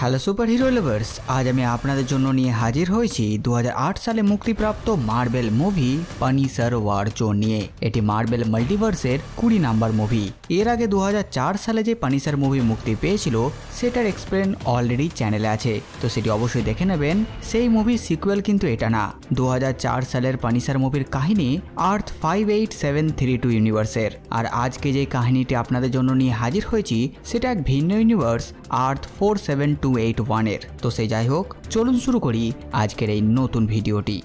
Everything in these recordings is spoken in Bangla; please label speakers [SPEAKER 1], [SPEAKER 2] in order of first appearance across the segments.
[SPEAKER 1] হ্যালো সুপার হিরো লাভার্স, আজ আমি আপনাদের জন্য নিয়ে হাজির হয়েছি 2008 সালে মুক্তিপ্রাপ্ত মার্বেল মুভি পানিসার ওয়ার জোন নিয়ে। এটি মার্বেল মাল্টিভার্সের 20 নাম্বার মুভি। এর আগে 2004 সালে যে পানিসার মুভি মুক্তি পেয়েছিল সেটার এক্সপ্লেন অলরেডি চ্যানেলে আছে, তো সেটি অবশ্যই দেখে নেবেন। সেই মুভির সিকুয়েল কিন্তু এটা না। 2004 সালের পানিসার মুভির কাহিনী আর্থ 58732 ইউনিভার্সের, আর আজকে যে কাহিনীটি আপনাদের জন্য নিয়ে হাজির হয়েছি সেটা এক ভিন্ন ইউনিভার্স আর্থ 47281 এর। তো সে যাই হোক, চলুন শুরু করি আজকের এই নতুন ভিডিওটি।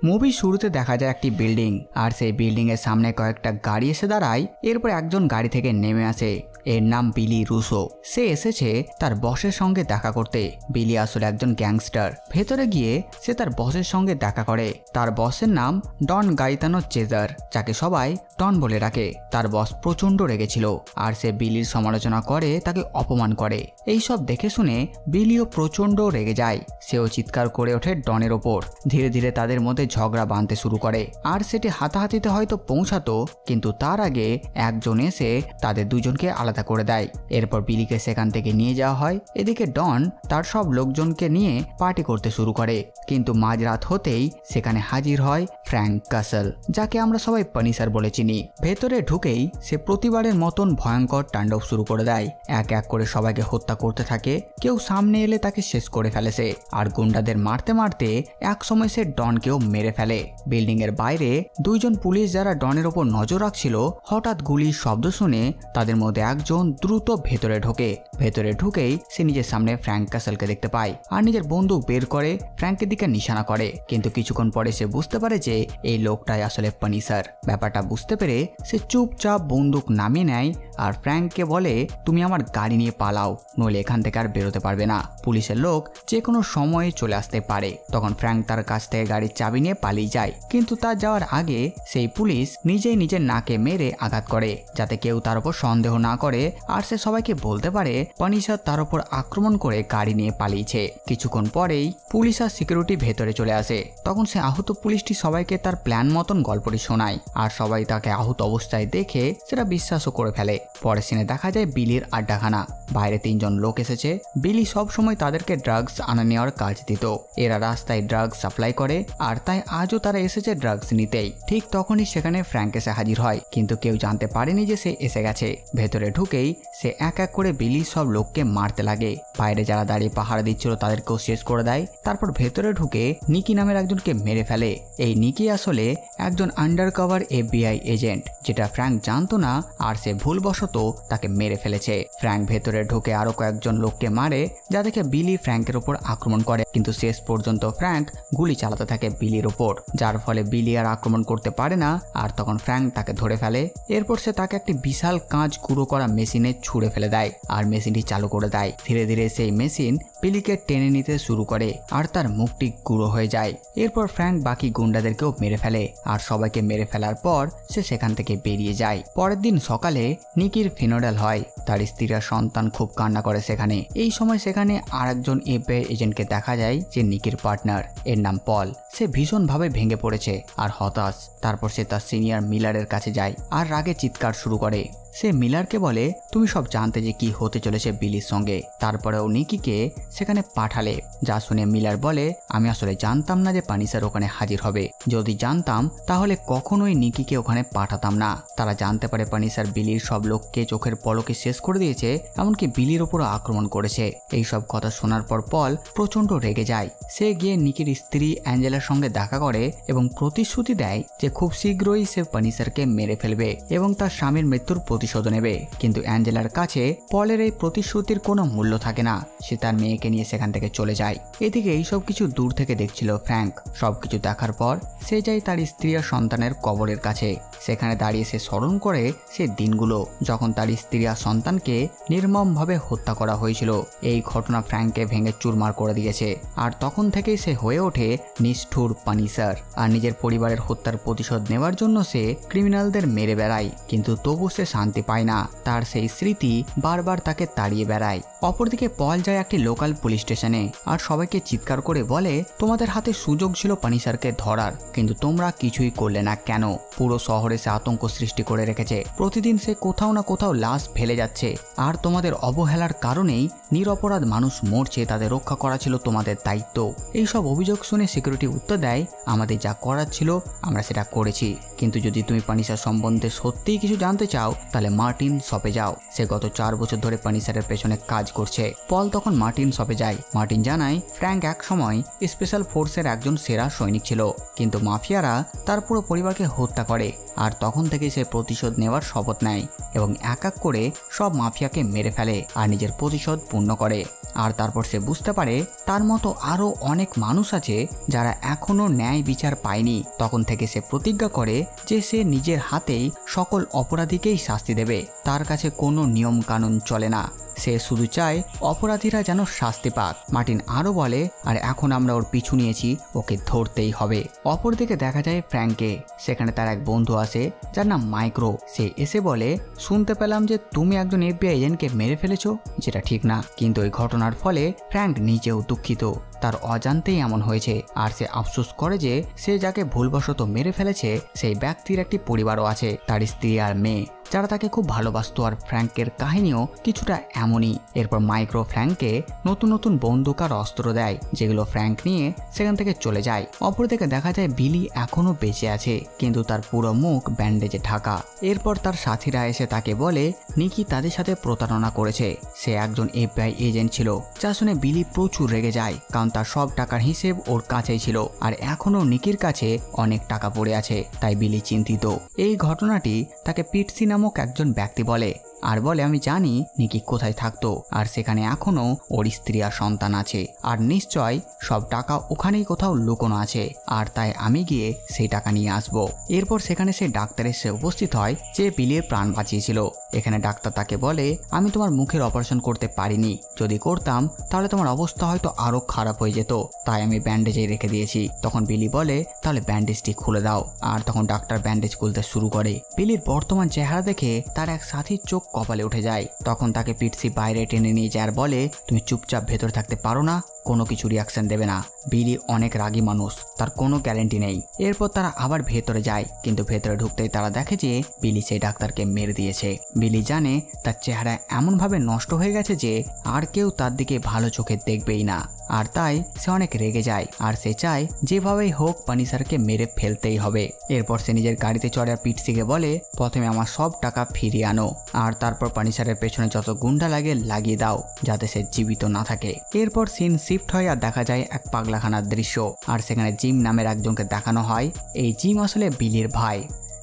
[SPEAKER 1] মুভি শুরুতে দেখা যায় একটি বিল্ডিং, আর সেই বিল্ডিং এর সামনে কয়েকটা গাড়ি এসে দাঁড়ায়। এরপর একজন গাড়ি থেকে নেমে আসে, এর নাম বিলি রুসো। সে এসেছে তার বসের সঙ্গে দেখা করতে। বিলি আসলে একজন গ্যাংস্টার। ভেতরে গিয়ে সে তার বসের সঙ্গে দেখা করে। তার বসের নাম ডন গাইতানো চেজার, যাকে সবাই ডন বলে ডাকে। তার বস প্রচন্ড রেগেছিল, আর সে বিলির সমালোচনা করে, তাকে অপমান করে। এইসব দেখে শুনে বিলিও প্রচন্ড রেগে যায়। সেও চিৎকার করে ওঠে ডনের ওপর। ধীরে ধীরে তাদের মধ্যে ঝগড়া বাঁধতে শুরু করে, আর সেটি হাতাহাতিতে হয়তো পৌঁছাতো, কিন্তু তার আগে একজন এসে তাদের দুজনকে আলাদা করে দেয়। এরপর বিলিকে সেখান থেকে নিয়ে যাওয়া হয়। এদিকে ডন তার সব লোকজনকে নিয়ে পার্টি করতে শুরু করে, কিন্তু মাঝরাত হতেই সেখানে হাজির হয় ফ্র্যাঙ্ক কাসল, যাকে আমরা সবাই পানিসার বলে চিনি। ভেতরে ঢুকেই সে প্রতিবারের মতন ভয়ঙ্কর তাণ্ডব শুরু করে দেয়। এক এক করে সবাইকে হত্যা করতে থাকে। কেউ সামনে এলে তাকে শেষ করে ফেলেছে, আর গুন্ডাদের মারতে মারতে এক সময় সে ডনকেও মেরে ফেলে। বিল্ডিং এর বাইরে দুইজন পুলিশ যারা ডনের ওপর নজর রাখছিল, হঠাৎ গুলির শব্দ শুনে তাদের মধ্যে একজন দ্রুত ভেতরে ঢোকে। ভেতরে ঢুকেই সে নিজের সামনে ফ্র্যাঙ্ক কাসলকে দেখতে পায়, আর নিজের বন্দুক বের করে ফ্র্যাঙ্কের দিকে নিশানা করে। কিন্তু কিছুক্ষণ পরে সে বুঝতে পারে যে এই লোকটাই আসলে পানিসার। ব্যাপারটা বুঝতে পেরে সে চুপচাপ বন্দুক নামিয়ে নেয়, আর ফ্র্যাঙ্ককে বলে, তুমি আমার গাড়ি নিয়ে পালাও, নইলে এখান থেকে আর বেরোতে পারবে না। পুলিশের লোক যে কোনো সময়ে চলে আসতে পারে। তখন ফ্র্যাঙ্ক তার কাছ থেকে গাড়ির চাবি নিয়ে পালিয়ে যায়, কিন্তু তার যাওয়ার আগে সেই পুলিশ নিজেই নিজের নাকে মেরে আঘাত করে, যাতে কেউ তার উপর সন্দেহ না করে, আর সে সবাইকে বলতে পারে পানিসার তার উপর আক্রমণ করে গাড়ি নিয়ে পালিয়েছে। কিছুক্ষণ পরেই পুলিশ আর সিকিউরিটি ভেতরে চলে আসে। তখন সে আহত পুলিশটি সবাইকে তার প্ল্যান মতন গল্পটি শোনায়, আর সবাই তাকে আহত অবস্থায় দেখে সেটা বিশ্বাসও করে ফেলে। পরে সিনে দেখা যায় বিলির আড্ডাখানা। বাইরে 3 জন লোক এসেছে। বিলি সব সময় তাদেরকে ড্রাগস আনা নেওয়ার কাজ দিত। এরা রাস্তায় ড্রাগস সাপ্লাই করে, আর তাই আজও তারা এসেছে ড্রাগস নিতেই। ঠিক তখনই সেখানে ফ্র্যাঙ্ক এসে হাজির হয়, কিন্তু কেউ জানতে পারেনি যে সে এসে গেছে। ভেতরে ঢুকেই সে এক এক করে বিলি সব লোককে মারতে লাগে। বাইরে যারা দাঁড়িয়ে পাহারা দিচ্ছিল তাদেরকেও শেষ করে দেয়। তারপর ভেতরে ঢুকে নিকি নামের একজনকে মেরে ফেলে। এই নিকি আসলে একজন আন্ডারকভার FBI এজেন্ট, যেটা ফ্র্যাঙ্ক জানতো না, আর সে ভুলবশত তাকে মেরে ফেলেছে। ফ্র্যাঙ্ক ভেতরে ঢুকে আরো কয়েকজন লোককে মারে, যা দেখে বিলি ফ্র্যাঙ্কের উপর আক্রমণ করে, কিন্তু শেষ পর্যন্ত ফ্র্যাঙ্ক গুলি চালাতে থাকে বিলির ওপর, যার ফলে বিলি আর আক্রমণ করতে পারে না। আর তখন ফ্র্যাঙ্ক তাকে ধরে ফেলে। এরপর সে তাকে একটি বিশাল কাঁচ গুঁড়ো করা মেশিনে ছুঁড়ে ফেলে দেয়, আর মেশিনটি চালু করে দেয়। ধীরে ধীরে সেই মেশিন বিলিকে টেনে নিতে শুরু করে, আর তার মুখটি গুঁড়ো হয়ে যায়। এরপর ফ্র্যাঙ্ক বাকি গুন্ডাদেরকেও মেরে ফেলে, আর সবাইকে মেরে ফেলার পর সে সেখান থেকে বেরিয়ে যায়। পরের দিন সকালে নিকির ফিনারেল হয়। তার স্ত্রী আর সন্তান খুব কান্না করে সেখানে। এই সময় সেখানে আর একজন FBI এজেন্টকে দেখা যায়, যে নিকির পার্টনার, এর নাম পল। সে ভীষণভাবে ভেঙে পড়েছে আর হতাশ। তারপর সে তার সিনিয়র মিলারের কাছে যায়, আর রাগে চিৎকার শুরু করে। সে মিলারকে বলে, তুমি সব জানতে যে কি হতে চলেছে বিলির সঙ্গে। তারপরেও নিকিকে সেখানে পাঠালে, যা শুনে মিলার বলে, আমি আসলে জানতাম না যে পানিসার ওখানে হাজির হবে। যদি জানতাম তাহলে কখনোই নিকিকে ওখানে পাঠাতাম না। তারা জানতে পারে পানিসার বিলির সব লোককে চোখের পলকে শেষ করে দিয়েছে, এমনকি বিলির ওপরও আক্রমণ করেছে। এইসব কথা শোনার পর পল প্রচন্ড রেগে যায়। সে গিয়ে নিকির স্ত্রী অ্যাঞ্জেলার সঙ্গে দেখা করে এবং প্রতিশ্রুতি দেয় যে খুব শীঘ্রই সে পানিসারকে মেরে ফেলবে এবং তার স্বামীর মৃত্যুর প্রতিশোধ নেবে। কিন্তু অ্যাঞ্জেলার কাছে পলের এই প্রতিশ্রুতির কোনো মূল্য থাকে না। সে তার মেয়েকে নিয়ে সেখান থেকে চলে যায়। এদিকে এইসব কিছু দূর থেকে দেখছিল ফ্র্যাঙ্ক। সবকিছু দেখার পর সে যায় তার স্ত্রী আর সন্তানের কবরের কাছে। সেখানে দাঁড়িয়ে সে স্মরণ করে সে দিনগুলো যখন তার স্ত্রী আর সন্তানকে নির্মমভাবে হত্যা করা হয়েছিল। এই ঘটনা ফ্র্যাঙ্ককে ভেঙে চুরমার করে দিয়েছে, আর তখন থেকেই সে হয়ে ওঠে নিষ্ঠুর নিষ্ঠুর পানিশার। আর নিজের পরিবারের হত্যার প্রতিশোধ নেওয়ার জন্য সে ক্রিমিনালদের মেরে বেড়ায়, কিন্তু তবু সে শান্তি পায় না। তার সেই স্মৃতি বারবার তাকে তাড়িয়ে বেড়ায়। অপরদিকে পল যায় একটি লোকাল পুলিশ স্টেশনে আর সবাইকে চিৎকার করে বলে, তোমাদের হাতে সুযোগ ছিল পানিশারকে ধরার, কিন্তু তোমরা কিছুই করলে না কেন? পুরো শহরে সে আতঙ্ক সৃষ্টি করে রেখেছে। প্রতিদিন সে কোথাও না কোথাও লাশ ফেলে যাচ্ছে, আর তোমাদের অবহেলার কারণেই নিরপরাধ মানুষ মরছে। তাদের রক্ষা করা ছিল তোমাদের দায়িত্ব। এইসব অভিযোগ শুনে সিকিউরিটি উত্তর দেয়, আমাদের যা করার ছিল আমরা সেটা করেছি, কিন্তু যদি তুমি পানিশার সম্বন্ধে সত্যিই কিছু জানতে চাও তাহলে মার্টিন শপে যাও। সে গত 4 বছর ধরে পানিশারের পেছনে কাজ করছে। পল তখন মার্টিন শপে যায়। মার্টিন জানায় ফ্র্যাঙ্ক এক সময় স্পেশাল ফোর্সের একজন সেরা সৈনিক ছিল, কিন্তু মাফিয়ারা তার পুরো পরিবারকে হত্যা করে। আর তখন থেকে সে প্রতিশোধ নেওয়ার শপথ নেয় এবং এক এক করে সব মাফিয়াকে মেরে ফেলে আর নিজের প্রতিশোধ পূর্ণ করে। আর তারপর সে বুঝতে পারে তার মতো আরও অনেক মানুষ আছে যারা এখনও ন্যায় বিচার পায়নি। তখন থেকে সে প্রতিজ্ঞা করে যে সে নিজের হাতেই সকল অপরাধীকেই শাস্তি দেবে। তার কাছে কোনো নিয়ম কানুন চলে না, সে শুধু চায় অপরাধীরা যেন শাস্তি পাক। মার্টিন আরও বলে, আর এখন আমরা ওর পিছু নিয়েছি, ওকে ধরতেই হবে। অপরদিকে দেখা যায় ফ্র্যাঙ্ককে। সেখানে তার এক বন্ধু আসে যার নাম মাইক্রো। সে এসে বলে, শুনতে পেলাম যে তুমি একজন FBI এজেন্টকে মেরে ফেলেছো, যেটা ঠিক না, কিন্তু এই ঘটনার ফলে ফ্র্যাঙ্ক নিজেও দুঃখিত। তার অজান্তেই এমন হয়েছে। আর সে আফসোস করে যে সে যাকে ভুলবশত মেরে ফেলেছে সেই ব্যক্তির একটি পরিবারও আছে, তার স্ত্রী আর মেয়ে, যারা তাকে খুব ভালোবাসতো। আর ফ্র্যাঙ্কের কাহিনীও কিছুটা এমনই। এরপর মাইক্রো ফ্র্যাঙ্ককে নতুন নতুন বন্দুক আর অস্ত্র দেয়, যেগুলো ফ্র্যাঙ্ক নিয়ে সেখান থেকে চলে যায়। অপরদিকে দেখা যায় বিলি এখনো বেঁচে আছে, কিন্তু তার পুরো মুখ ব্যান্ডেজে ঢাকা। এরপর তার সাথীরা এসে তাকে বলে নিকি তাদের সাথে প্রতারণা করেছে, সে একজন FBI এজেন্ট ছিল। যা শুনে বিলি প্রচুর রেগে যায়, কারণ তার সব টাকার হিসেব ওর কাছেই ছিল আর এখনো নিকির কাছে অনেক টাকা পড়ে আছে। তাই বিলি চিন্তিত। এই ঘটনাটি তাকে পিটসি নামক একজন ব্যক্তি বলে আর বলে, আমি জানি নিকি কোথায় থাকতো, আর সেখানে এখনো ওর স্ত্রী আর সন্তান আছে, আর নিশ্চয় সব টাকা ওখানেই কোথাও লুকোনো আছে, আর তাই আমি গিয়ে সেই টাকা নিয়ে আসবো। এরপর সেখানে সেই ডাক্তার এসে উপস্থিত হয় যে বিলির প্রাণ বাঁচিয়েছিল। এখানে ডাক্তার তাকে বলে, আমি তোমার মুখের অপারেশন করতে পারিনি, যদি করতাম তাহলে তোমার অবস্থা হয়তো আরো খারাপ হয়ে যেত, তাই আমি ব্যান্ডেজে রেখে দিয়েছি। তখন বিলি বলে, তাহলে ব্যান্ডেজটি খুলে দাও। আর তখন ডাক্তার ব্যান্ডেজ খুলতে শুরু করে। বিলির বর্তমান চেহারা দেখে তার এক সাথীর চোখ কপালে উঠে যায়। তখন তাকে পিটসি বাইরে টেনে নিয়ে যায় আর বলে, তুমি চুপচাপ ভেতরে থাকতে পারো না, কোনো কিছু রিয়াকশন দেবে না। বিলি অনেক রাগী মানুষ, তার কোনো গ্যারান্টি নেই। এরপর তারা আবার ভেতরে যায়, কিন্তু ভেতরে ঢুকতেই তারা দেখে যে বিলি সেই ডাক্তারকে মেরে দিয়েছে। বিলি জানে তার চেহারা এমনভাবে নষ্ট হয়ে গেছে যে আর কেউ তার দিকে ভালো চোখে দেখবেই না, আর তাই সে অনেক রেগে যায়। আর সে চায় যেভাবেই হোক পানিশারকে মেরে ফেলতেই হবে। এরপর সে নিজের গাড়িতে চড়ে আর পিটসিকে বলে, প্রথমে আমার সব টাকা ফিরিয়ে আনো, আর তারপর পানিশারের পেছনে যত গুন্ডা লাগে লাগিয়ে দাও, যাতে সে জীবিত না থাকে। এরপর সিন শিফট হয় আর দেখা যায় এক পাগলাখানার দৃশ্য। আর সেখানে জিম নামের একজনকে দেখানো হয়। এই জিম আসলে বিলির ভাই।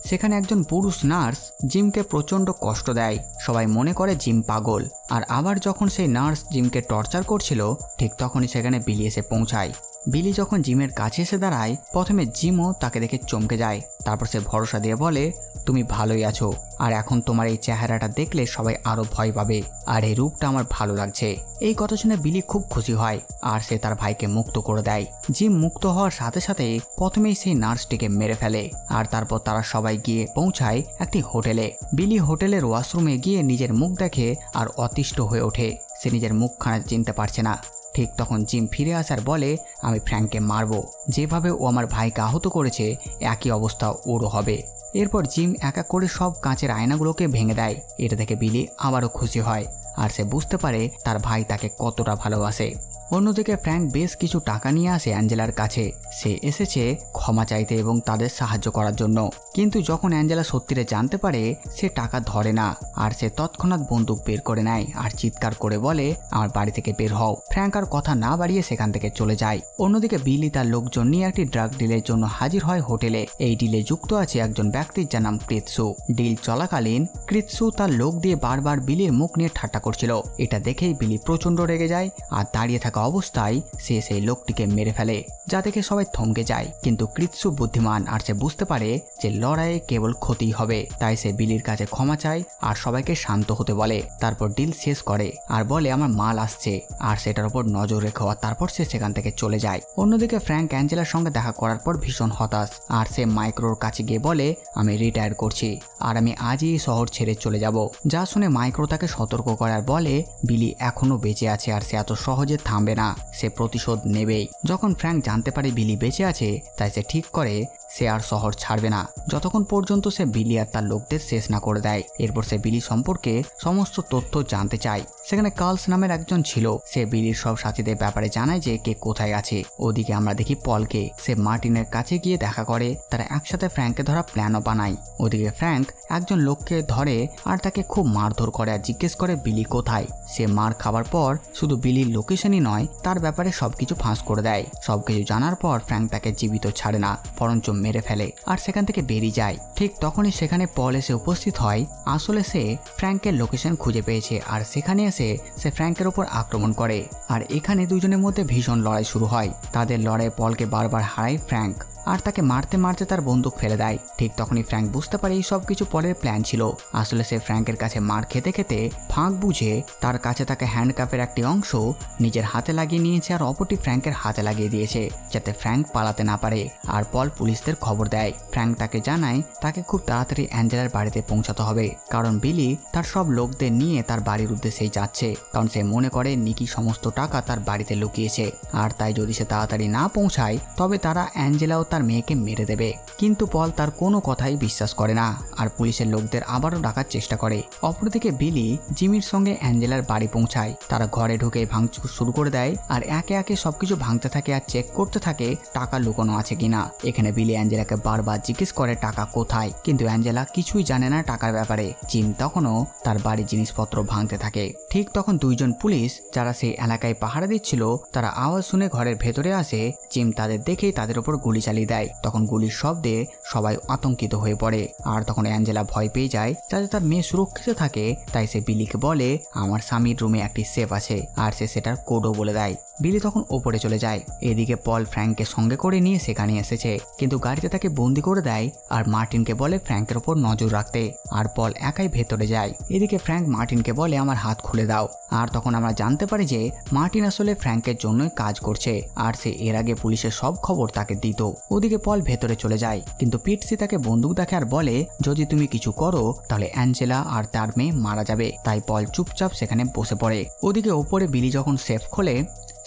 [SPEAKER 1] সেখানে একজন পুরুষ নার্স জিমকে প্রচণ্ড কষ্ট দেয়। সবাই মনে করে জিম পাগল। আর আবার যখন সেই নার্স জিমকে টর্চার করছিল, ঠিক তখনই সেখানে বিলি এসে পৌঁছায়। বিলি যখন জিমের কাছে এসে দাঁড়ায়, প্রথমে জিমও তাকে দেখে চমকে যায়। তারপর সে ভরসা দিয়ে বলে, তুমি ভালোই আছো, আর এখন তোমার এই চেহারাটা দেখলে সবাই আরো ভয় পাবে, আর এই রূপটা আমার ভালো লাগছে। এই কথা শুনে বিলি খুব খুশি হয় আর সে তার ভাইকে মুক্ত করে দেয়। জিম মুক্ত হওয়ার সাথে সাথে প্রথমেই সেই নার্সটিকে মেরে ফেলে। আর তারপর তারা সবাই গিয়ে পৌঁছায় একটি হোটেলে। বিলি হোটেলের ওয়াশরুমে গিয়ে নিজের মুখ দেখে আর অতিষ্ঠ হয়ে ওঠে। সে নিজের মুখখানা চিনতে পারছে না। ঠিক তখন জিম ফিরে আসার বলে, আমি ফ্র্যাঙ্ককে মারবো, যেভাবে ও আমার ভাইকে আহত করেছে একই অবস্থা ওরও হবে। এরপর জিম এক এক করে সব কাঁচের আয়নাগুলোকে ভেঙে দেয়। এটা দেখে বিলি আবারও খুশি হয় আর সে বুঝতে পারে তার ভাই তাকে কতটা ভালোবাসে। অন্যদিকে ফ্র্যাঙ্ক বেশ কিছু টাকা নিয়ে আসে অ্যাঞ্জেলার কাছে। সে এসেছে ক্ষমা চাইতে এবং তাদের সাহায্য করার জন্য। কিন্তু যখন অ্যাঞ্জেলা সত্যিটা জানতে পারে, সে টাকা ধরে না আর সে তৎক্ষণাৎ বন্দুক বের করে নেয় আর চিৎকার করে বলে, আমার বাড়ি থেকে বের হও। ফ্র্যাঙ্ক আর কথা না বাড়িয়ে সেখান থেকে চলে যায়। অন্যদিকে বিলি তার লোকজন নিয়ে একটি ড্রাগ ডিলের জন্য হাজির হয় হোটেলে। এই ডিলে যুক্ত আছে একজন ব্যক্তির যার নাম কৃৎসু। ডিল চলাকালীন কৃৎসু তার লোক দিয়ে বারবার বিলির মুখ নিয়ে ঠাট্টা করছিল। এটা দেখেই বিলি প্রচন্ড রেগে যায় আর দাঁড়িয়ে থাকা অবস্থায় সে সেই লোকটিকে মেরে ফেলে, যা দেখে সবাই থমকে যায়। কিন্তু ক্রিৎসু বুদ্ধিমান আর সে বুঝতে পারে যে লড়াইয়ে কেবল ক্ষতি হবে, তাই সে বিলির কাছে ক্ষমা চায় আর সবাইকে শান্ত হতে বলে। তারপর ডিল শেষ করে আর বলে আমার মাল আসছে আর সেটার উপর নজর রেখো, আর তারপর সে সেখান থেকে চলে যায়। অন্যদিকে ফ্র্যাঙ্ক অ্যাঞ্জেলার সঙ্গে দেখা করার পর ভীষণ হতাশ আর সে মাইক্রোর কাছে গিয়ে বলে আমি রিটায়ার করছি আর আমি আজই শহর ছেড়ে চলে যাব। যা শুনে মাইক্রো তাকে সতর্ক করে আর বলে বিলি এখনো বেঁচে আছে আর সে এত সহজে থামবে না, সে প্রতিশোধ নেবেই। যখন ফ্র্যাঙ্ক জানতে পারে বিলি বেঁচে আছে তাই সে ঠিক করে সে আর শহর ছাড়বে না যতক্ষণ পর্যন্ত সে বিলি আর তার লোকদের শেষ না করে দেয়। এরপর সে বিলি সম্পর্কে সমস্ত তথ্য জানতে চায়। সেখানে কার্লস নামের একজন ছিল, সে বিলির সব সাথীদের ব্যাপারে জানায় যে কে কোথায় আছে। ওদিকে আমরা দেখি পলকে, সে মার্টিনের কাছে গিয়ে দেখা করে, তারা একসাথে ফ্র্যাঙ্ককে ধরা প্ল্যানও বানায়। ওদিকে ফ্র্যাঙ্ক একজন লোককে ধরে আর তাকে খুব মারধর করে আর জিজ্ঞেস করে বিলি কোথায়। সে মার খাবার পর শুধু বিলির লোকেশনই নয় তার ব্যাপারে সবকিছু ফাঁস করে দেয়। সবকিছু জানার পর ফ্র্যাঙ্ক তাকে জীবিত ছাড়ে না, বরঞ্চ মেরে ফেলে আর সেখান থেকে বেরিয়ে যায়। ঠিক তখনই সেখানে পল এসে উপস্থিত হয়। আসলে সে ফ্র্যাঙ্কের লোকেশন খুঁজে পেয়েছে আর সেখানে এসে সে ফ্র্যাঙ্কের উপর আক্রমণ করে আর এখানে দুজনের মধ্যে ভীষণ লড়াই শুরু হয়। তাদের লড়াইয়ে পলকে বারবার হারায় ফ্র্যাঙ্ক আর তাকে মারতে মারতে তার বন্দুক ফেলে দেয়। ঠিক তখনই ফ্র্যাঙ্ক বুঝতে পারে এই সব কিছু পলের প্ল্যান ছিল। আসলে সে ফ্র্যাঙ্কের কাছে মার খেতে খেতে ফাঁক বুঝে তার কাছে তাকে হ্যান্ডকাপের একটি অংশ নিজের হাতে লাগিয়ে নিয়েছে আর অপরটি ফ্র্যাঙ্কের হাতে লাগিয়ে দিয়েছে যাতে ফ্র্যাঙ্ক পালাতে না পারে। আর পল পুলিশদের খবর দেয়। ফ্র্যাঙ্ক তাকে জানায় তাকে খুব তাড়াতাড়ি অ্যাঞ্জেলার বাড়িতে পৌঁছাতে হবে, কারণ বিলি তার সব লোকদের নিয়ে তার বাড়ির উদ্দেশ্যেই যাচ্ছে, কারণ সে মনে করে নিকি সমস্ত টাকা তার বাড়িতে লুকিয়েছে। আর তাই যদি সে তাড়াতাড়ি না পৌঁছায় তবে তারা অ্যাঞ্জেলাও তার মেয়েকে মেরে দেবে। কিন্তু পল তার কোনো কথাই বিশ্বাস করে না আর পুলিশের লোকদের আবারও ডাকার চেষ্টা করে। অপরদিকে বিলি জিমির সঙ্গে অ্যাঞ্জেলার বাড়ি পৌঁছায়। তারা ঘরে ঢুকে ভাঙচুর শুরু করে দেয় আর একে একে সবকিছু ভাঙতে থাকে আর চেক করতে থাকে টাকা লুকানো আছে কিনা। এখানে বিলি অ্যাঞ্জেলাকে বারবার জিজ্ঞেস করে টাকা কোথায়, কিন্তু অ্যাঞ্জেলা কিছুই জানে না টাকার ব্যাপারে। জিম তখনও তার বাড়ির জিনিসপত্র ভাঙতে থাকে। ঠিক তখন দুইজন পুলিশ যারা সেই এলাকায় পাহারা দিচ্ছিল তারা আওয়াজ শুনে ঘরের ভেতরে আসে। জিম তাদের দেখেই তাদের উপর গুলি চালিয়ে দেয়। তখন গুলির শব্দে সবাই আতঙ্কিত হয়ে পড়ে আর তখন অ্যাঞ্জেলা ভয় পেয়ে যায় যাতে তার মেয়ে সুরক্ষিত থাকে। তাই সে বিলিকে বলে আমার স্বামীর রুমে একটি সেফ আছে আর সে সেটার কোডও বলে দেয়। বিলি তখন ওপরে চলে যায়। এদিকে পল ফ্র্যাঙ্ককে সঙ্গে করে নিয়ে সেখানে এসেছে, কিন্তু গাড়িতে তাকে বন্দি করে দেয় আর মার্টিনকে বলে ফ্র্যাঙ্কের ওপর নজর রাখতে। আর পল একাই ভেতরে যায়। এদিকে ফ্র্যাঙ্ক মার্টিনকে বলে আমার হাত খুলে দাও। আর তখন আমরা জানতে পারি যে মার্টিন আসলে ফ্র্যাঙ্কের জন্যই কাজ করছে আর সে এর আগে পুলিশের সব খবর তাকে দিত। ওদিকে পল ভেতরে চলে যায়, কিন্তু পিটসি তাকে বন্দুক দেখে আর বলে যদি তুমি কিছু করো তাহলে অ্যাঞ্জেলা আর তার মেয়ে মারা যাবে। তাই পল চুপচাপ সেখানে বসে পড়ে। ওদিকে ওপরে বিলি যখন সেফ খোলে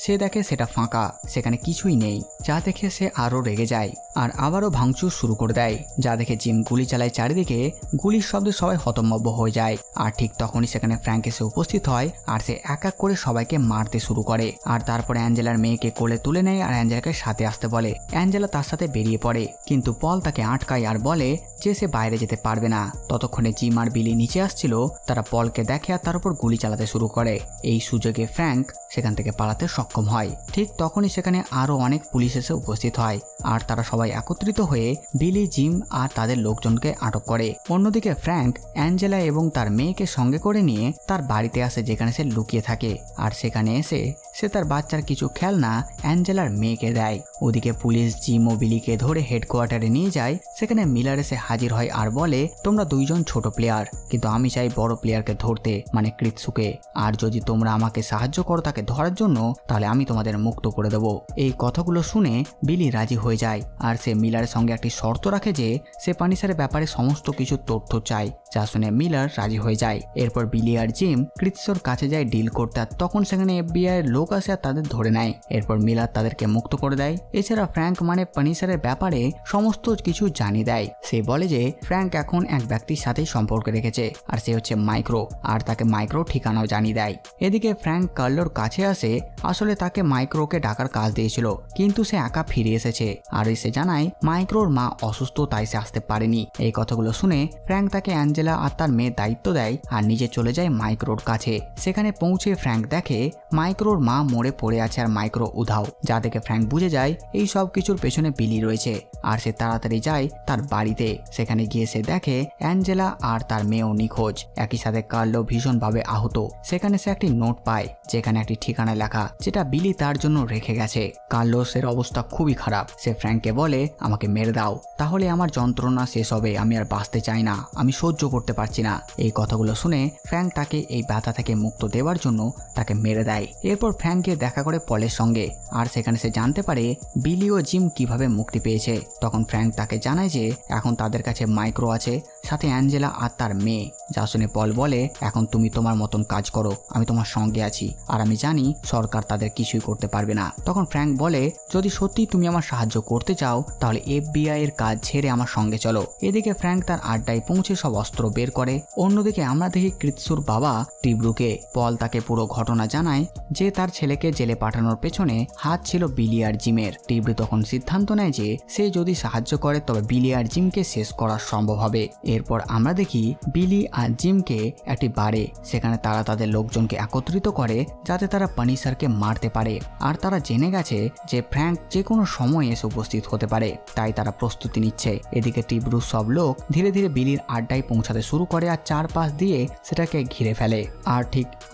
[SPEAKER 1] সে দেখে সেটা ফাঁকা, সেখানে কিছুই নেই, যা দেখে সে আরো রেগে যায় আর আবারও ভাঙচুর শুরু করে দেয়। যা দেখে জিম গুলি চালায় চারিদিকে। গুলির শব্দে সবাই হতভম্ব হয়ে যায়। আর ঠিক তখনই সেখানে ফ্র্যাঙ্ক এসে উপস্থিত হয় আর সে এক এক করে সবাইকে মারতে শুরু করে। আর তারপরে অ্যাঞ্জেলার মেয়েকে কোলে তুলে নেয় আর অ্যাঞ্জেলাকে সাথে আসতে বলে। অ্যাঞ্জেলা তার সাথে বেরিয়ে পড়ে, কিন্তু পল তাকে আটকায় আর বলে যে সে বাইরে যেতে পারবে না। ততক্ষণে জিম আর বিলি নিচে আসছিল, তারা পলকে দেখে আর তার উপর গুলি চালাতে শুরু করে। এই সুযোগে ফ্র্যাঙ্ক সেখান থেকে পালাতে সক্ষম হয়। ঠিক তখনই সেখানে আরো অনেক পুলিশ এসে উপস্থিত হয় আর তারা সবাই একত্রিত হয়ে বিলি, জিম আর তাদের লোকজনকে আটক করে। অন্যদিকে ফ্র্যাঙ্ক অ্যাঞ্জেলা এবং তার মেয়েকে সঙ্গে করে নিয়ে তার বাড়িতে আসে যেখানে সে লুকিয়ে থাকে। আর সেখানে এসে সে তার বাচ্চার কিছু খেলনা অ্যাঞ্জেলার মেয়েকে দেয়। ওদিকে পুলিশ জিম ও বিলিকে ধরে হেডকোয়ার্টারে নিয়ে যায়। সেখানে মিলার এসে হাজির হয় আর বলে তোমরা দুইজন ছোট প্লেয়ার, কিন্তু আমি চাই বড় প্লেয়ারকে ধরতে, মানে ক্রিৎসুকে। আর যদি তোমরা আমাকে সাহায্য করো তাকে ধরার জন্য তাহলে আমি তোমাদের মুক্ত করে দেব। এই কথাগুলো শুনে বিলি রাজি হয়ে যায় আর সে মিলারের সঙ্গে একটি শর্ত রাখে যে সে পানিসারের ব্যাপারে সমস্ত কিছু তথ্য চায়, যা শুনে মিলার রাজি হয়ে যায়। এরপর বিলি আর জিম ক্রিৎসুর কাছে যায় ডিল করতে। তখন সেখানে FBI এর লোক আসে আর তাদের ধরে নেয়। এরপর মিলার তাদেরকে মুক্ত করে দেয়। এছাড়া ফ্র্যাঙ্ক মানে পানিসারের ব্যাপারে সমস্ত কিছু জানিয়ে দেয়। সে বলে যে ফ্র্যাঙ্ক এখন এক ব্যক্তির সাথেই সম্পর্ক রেখেছে আর সে হচ্ছে মাইক্রো, আর তাকে মাইক্রো ঠিকানাও জানিয়ে দেয়। এদিকে ফ্র্যাঙ্ক কার্লোর কাছে আসে। আসলে তাকে মাইক্রোকে ডাকার কাজ দিয়েছিল, কিন্তু সে একা ফিরে এসেছে আর এসে জানায় মাইক্রোর মা অসুস্থ, তাই সে আসতে পারেনি। এই কথাগুলো শুনে ফ্র্যাঙ্ক তাকে অ্যাঞ্জেলা আর তার মেয়ের দায়িত্ব দেয় আর নিজে চলে যায় মাইক্রোর কাছে। সেখানে পৌঁছে ফ্র্যাঙ্ক দেখে মাইক্রোর মা মা মরে পড়ে আছে আর মাইক্রো উধাও, যা দেখে ফ্র্যাঙ্ক বুঝে যায় এই সব কিছুর পেছনে বিলি রয়েছে। আর সে তাড়াতাড়ি যায় তার বাড়িতে। সেখানে গিয়ে সে দেখে অ্যাঞ্জেলা আর তার মেয়েও নিখোঁজ। একই সাথে কার্লো ভীষণভাবে আহত। সেখানে সে একটি নোট পায় যেখানে একটি ঠিকানা লেখা, যেটা বিলি তার জন্য রেখে গেছে। কার্লোসের অবস্থা খুবই খারাপ। সে ফ্র্যাঙ্ককে বলে, আমাকে মেরে দাও, তাহলে আমার যন্ত্রণা শেষ হবে, আমি আর বাঁচতে চাই না, আমি সহ্য করতে পারছি না। এই কথাগুলো শুনে ফ্র্যাঙ্ক তাকে এই ব্যথা থেকে মুক্ত দেওয়ার জন্য তাকে মেরে দেয়। এরপর ফ্র্যাঙ্ক গিয়ে দেখা করে পলের সঙ্গে, আর সেখানে সে জানতে পারে বিলি ও জিম কিভাবে মুক্তি পেয়েছে। তখন ফ্র্যাঙ্ক তাকে জানায় যে এখন তাদের কাছে মাইক্রো আছে, সাথে অ্যাঞ্জেলা আর তার মেয়ে। যা শুনে পল বলে, এখন তুমি তোমার মতন কাজ করো, আমি তোমার সঙ্গে আছি, আর আমি জানি সরকার তাদের কিছুই করতে পারবে না। তখন ফ্র্যাঙ্ক বলে, যদি সত্যি তুমি আমার সাহায্য করতে চাও তাহলে FBI এর কাজ ছেড়ে আমার সঙ্গে চলো। এদিকে ফ্র্যাঙ্ক তার আড্ডায় পৌঁছে সব অস্ত্র বের করে। অন্যদিকে আমরা দেখি কৃৎসুর বাবা টিব্রুকে। পল তাকে পুরো ঘটনা জানায় যে তার ছেলেকে জেলে পাঠানোর পেছনে হাত ছিল বিলি আর জিমের। টিব্রু তখন সিদ্ধান্ত নেয় যে সে যদি সাহায্য করে তবে বিলি আর জিমকে শেষ করা সম্ভব হবে। এরপর আমরা দেখি বিলি আর জিমকে একটি বারে, সেখানে তারা তাদের লোকজনকে একত্রিত করে যাতে তারা পানিশারকে মারতে পারে। আর তারা জেনে গেছে যে ফ্র্যাঙ্ক যে কোনো সময় এসে উপস্থিত হতে পারে, তাই তারা প্রস্তুতি নিচ্ছে। এদিকে টিব্রুর সব লোক ধীরে ধীরে বিলির আড্ডায় পৌঁছাতে শুরু করে আর চারপাশ দিয়ে সেটাকে ঘিরে ফেলে।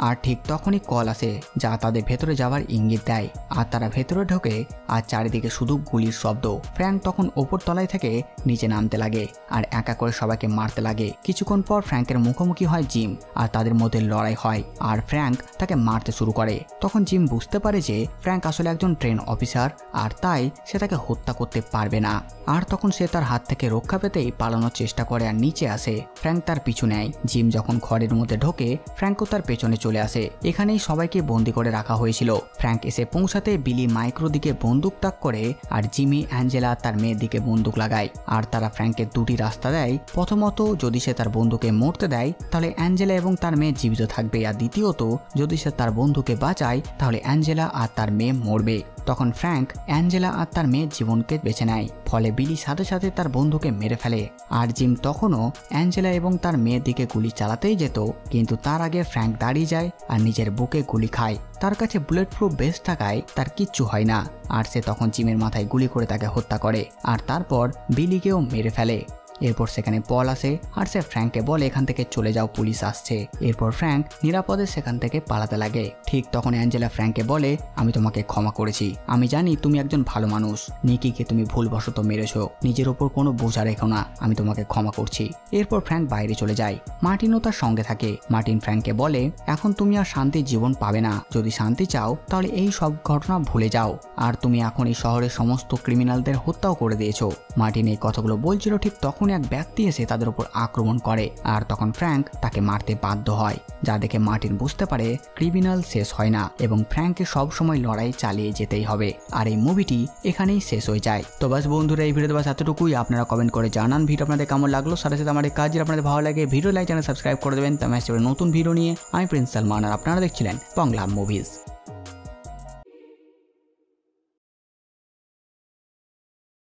[SPEAKER 1] আর ঠিক তখনই কল আসে যা তাদের ভেতরে যাওয়ার ইঙ্গিত দেয়। আর তারা ভেতরে ঢোকে আর চারিদিকে শুধু গুলির শব্দ। ফ্র্যাঙ্ক তখন ওপর তলায় থেকে নিচে নামতে লাগে আর একা করে সবাইকে মারতে লাগে। কিছুক্ষণ পর ফ্র্যাঙ্কের মুখোমুখি হয় জিম, আর তাদের মধ্যে লড়াই হয় আর ফ্র্যাঙ্ক তাকে মারতে শুরু করে। তখন জিম বুঝতে পারে যে ফ্র্যাঙ্ক আসলে একজন ট্রেন অফিসার, আর তাই সে তাকে হত্যা করতে পারবে না। আর তখন সে তার হাত থেকে রক্ষা পেতেই পালানোর চেষ্টা করে আর নিচে আসে। ফ্র্যাঙ্ক তার পিছু নেয়। জিম যখন ঘরের মধ্যে ঢোকে ফ্র্যাঙ্কও তার পেছনে চলে আসে। এখানেই সবাইকে বন্দি করে রাখা হয়েছিল। ফ্র্যাঙ্ক এসে পৌঁছাতে বিলি মাইক্রো দিকে বন্দুক তাক করে আর জিমি অ্যাঞ্জেলা তার মেয়ের দিকে বন্দুক লাগায়। আর তারা ফ্র্যাঙ্কের দুটি রাস্তা দেয়। প্রথমত, যদি সে তার বন্ধুকে মরতে দেয় তাহলে অ্যাঞ্জেলা এবং তার মেয়ে জীবিত থাকবে, আর দ্বিতীয়ত যদি সে তার বন্ধুকে বাঁচায় তাহলে অ্যাঞ্জেলা আর তার মেয়ে মরবে। তখন ফ্র্যাঙ্ক অ্যাঞ্জেলা আর তার মেয়ের জীবনকে বেছে নেয়, ফলে বিলি সাথে সাথে তার বন্ধুকে মেরে ফেলে। আর জিম তখনও অ্যাঞ্জেলা এবং তার মেয়ের দিকে গুলি চালাতেই যেত, কিন্তু তার আগে ফ্র্যাঙ্ক দাঁড়িয়ে যায় আর নিজের বুকে গুলি খায়। তার কাছে বুলেট প্রুফ বেস্ট থাকায় তার কিচ্ছু হয় না। আর সে তখন জিমের মাথায় গুলি করে তাকে হত্যা করে আর তারপর বিলিকেও মেরে ফেলে। এরপর সেখানে পল আসে আর সে ফ্র্যাঙ্ককে বলে এখান থেকে চলে যাও, পুলিশ আসছে। এরপর ফ্র্যাঙ্ক নিরাপদে সেখান থেকে পালাতে লাগে। ঠিক তখন অ্যাঞ্জেলা ফ্র্যাঙ্ককে বলে, আমি তোমাকে ক্ষমা করেছি, আমি জানি তুমি একজন ভালো মানুষ, নিকিকে তুমি ভুলবশত মেরেছ, নিজের ওপর কোনো বোঝা রেখো না, আমি তোমাকে ক্ষমা করছি। এরপর ফ্র্যাঙ্ক বাইরে চলে যায়। মার্টিনও তার সঙ্গে থাকে। মার্টিন ফ্র্যাঙ্ককে বলে, এখন তুমি আর শান্তির জীবন পাবে না, যদি শান্তি চাও তাহলে এই সব ঘটনা ভুলে যাও, আর তুমি এখন এই শহরের সমস্ত ক্রিমিনালদের হত্যাও করে দিয়েছো। মার্টিন এই কথাগুলো বলছিল, ঠিক তখন এক ব্যক্তি এসে তাদের উপর আক্রমণ করে আর তখন ফ্র্যাঙ্ক তাকে মারতে বাধ্য হয়, যা দেখে মার্টিন বুঝতে পারে ক্রিমিনাল শেষ হয় না এবং ফ্র্যাঙ্ককে সব সময় লড়াই চালিয়ে যেতেই হবে। আর এই মুভিটি এখানেই শেষ হয়ে যায়। তো বাস বন্ধুরা, এই ভিডিওতে বাস এতটুকুই। আপনারা কমেন্ট করে জানান ভিডিও আপনাদের কেমন লাগলো। সাথে সাথে আমার কাজ যদি আপনাদের ভালো লাগে ভিডিও লাইক চ্যানেল সাবস্ক্রাইব করে দেবেন। তো নতুন ভিডিও নিয়ে আমি প্রিন্স সালমান, আর আপনারা দেখছিলেন বাংলা মুভিজ।